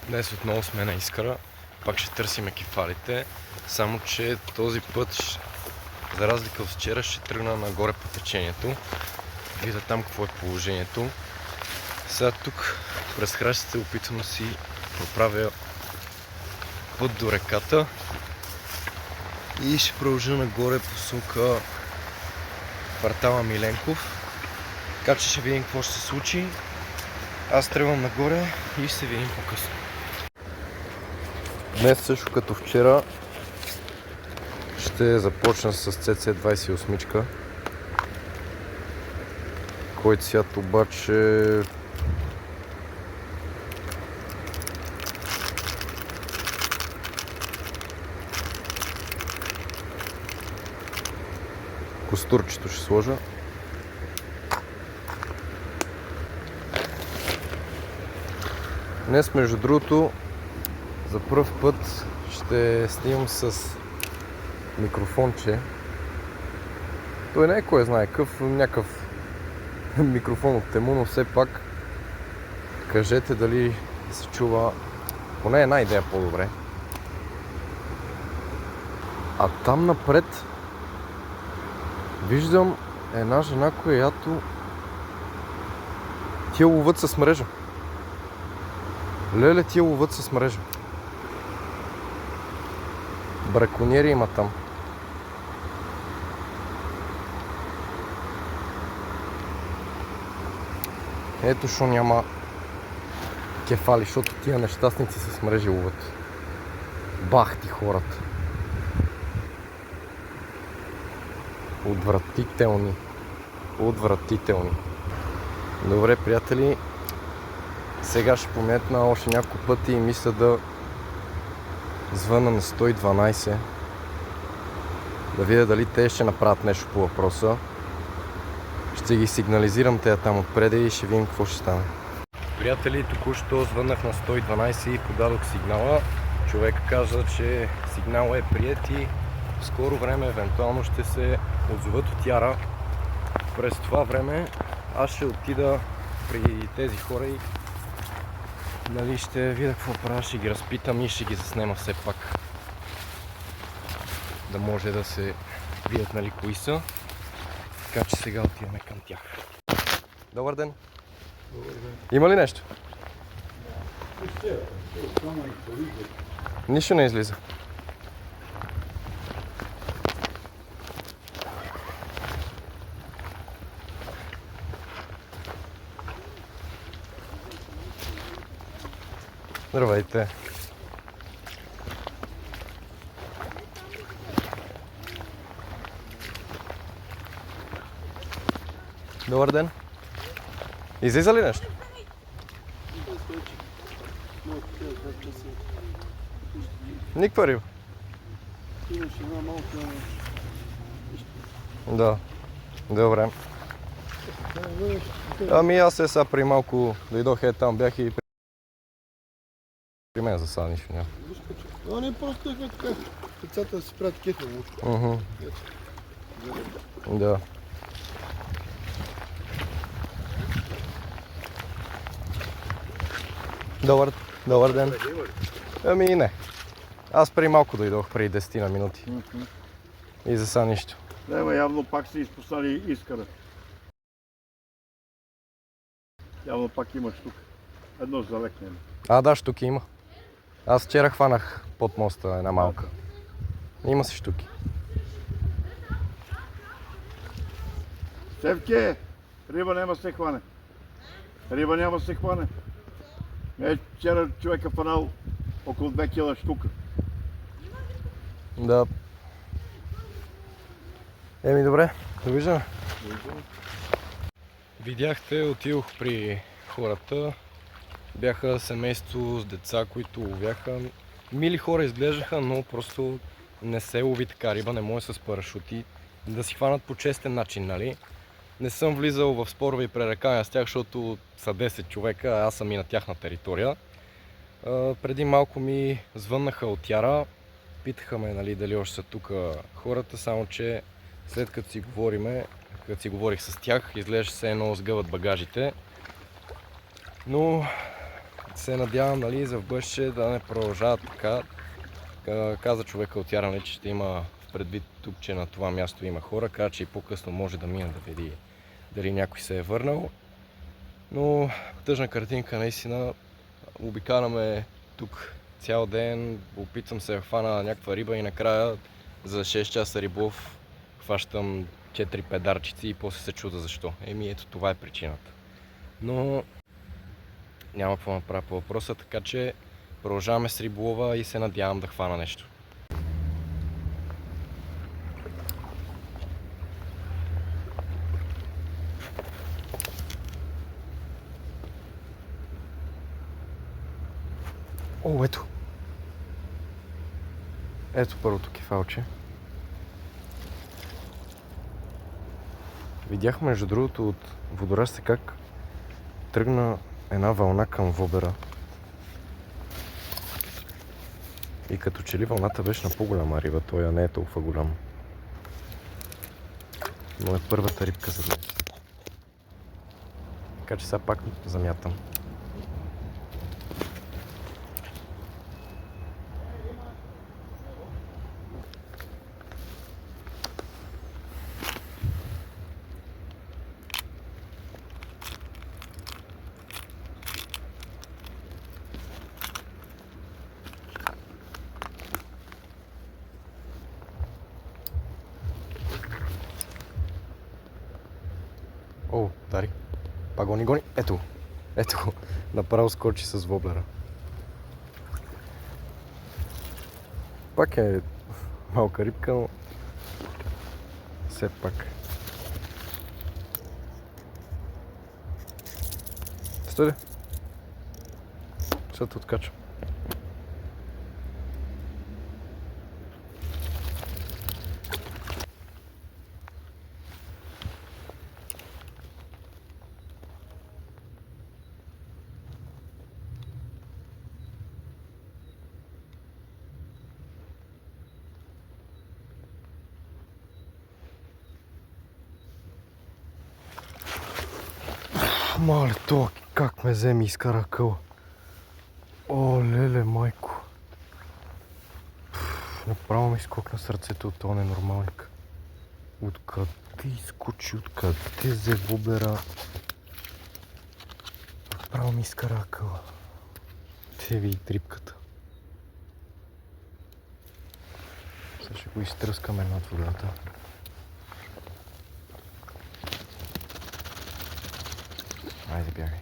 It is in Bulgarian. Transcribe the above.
Днес отново сме на Искъра, пак ще търсим кефалите, само че този път, за разлика от вчера, ще тръгна нагоре по течението. Видя там какво е положението. Сега тук през храстите опитвам да си проправя път до реката и ще продължа нагоре посока квартала Миленков. Така че ще видим какво ще се случи. Аз тръгвам нагоре и ще се видим по-късно. Днес също като вчера ще започна с CC28, който свят обаче костурчето ще сложа. Днес, между другото, за пръв път ще снимам с микрофонче. Той не е кой знае какъв, някакъв микрофон от Тему, но все пак кажете дали се чува поне една идея по-добре. А там напред виждам една жена, която тия ловят с мрежа. Леле, тия ловят с мрежа. Браконьери има там. Ето шо няма кефали, защото тия нещастници с мрежи ловят. Бах ти хората. Отвратителни. Отвратителни. Добре, приятели. Сега ще пометна още няколко пъти и мисля да звъна на 112. Да видя дали те ще направят нещо по въпроса. Ще ги сигнализирам те там отпреде и ще видим какво ще стане. Приятели, току-що звъннах на 112 и подадох сигнала. Човек каза, че сигналът е приет и в скоро време евентуално ще се отзоват от Яра. През това време аз ще отида при тези хора и ще видя какво правя, ще ги разпитам и ще ги заснема все пак. Да може да се видят кои са. Така че сега отиваме към тях. Добър ден! Добър ден. Има ли нещо? Само излиза. Нищо не излиза. Здравейте! Добър ден! Излиза ли нещо? Никаква риба? Имаше една малка... Да. Добре. Ами аз сега при малко дойдох там, бях и при мен за сега нищо няма. А не, просто е така. Децата си правят кефа. Да. Добър ден. Ами не. Аз преди малко дойдох, преди 10 на минути. И за сега нищо. Да, явно пак си изпоснали Искъра. Явно пак имаш тук. Едно залекне. Да, щуки има. Аз вчера хванах под моста една малка. Има си щуки. Севке, риба няма се хване. Риба няма се хване. Вчера човека фанал около 2 кила штука. Да. Еми добре, довиждаме. Видяхте, отидох при хората. Бяха семейство с деца, които ловяха. Мили хора изглеждаха, но просто не се лови така риба, не може с парашути да си хванат по честен начин, нали? Не съм влизал в спорове и пререкания с тях, защото са 10 човека, а аз съм и на тяхна територия. Преди малко ми звъннаха от Яра, питаха ме, нали, дали още са тук хората, само че след като си говорих с тях, изглежда се едно сгъват багажите. Но се надявам, нали, за в бъдеще да не продължават така. Каза човека от Яран, че ще има предвид тук, че на това място има хора. Каза, че и по-късно може да мине да види дали някой се е върнал. Но тъжна картинка, наистина. Обикаляме тук цял ден, опитвам се да хвана някаква риба и накрая за 6 часа риболов хващам 4 педарчици и после се чуда защо. Ето това е причината. Но няма какво направя по въпроса, така че продължаваме с риболова и се надявам да хвана нещо. О, ето! Ето първото кефалче. Видях между другото от водорастите как тръгна една вълна към вобера. И като че ли вълната беше на по-голяма риба, той не е толкова голям. Но е първата рибка за днес. Така че сега пак замятам. О, Дари. Пак гони. Ето. Ето го. Направо скочи с воблера. Пак е малка рибка, но все пак. Стой. Сега те откачам. Мале, то как ме взе ми изкара къл. О, леле, майко. Направо ми изкокна сърцето от този ненормалник. Откъде изкочи, откъде взе вобера. Направо ми изкара къла. Те ви и трипката. Сега ще го изтръскаме над водата. Айде, бягай.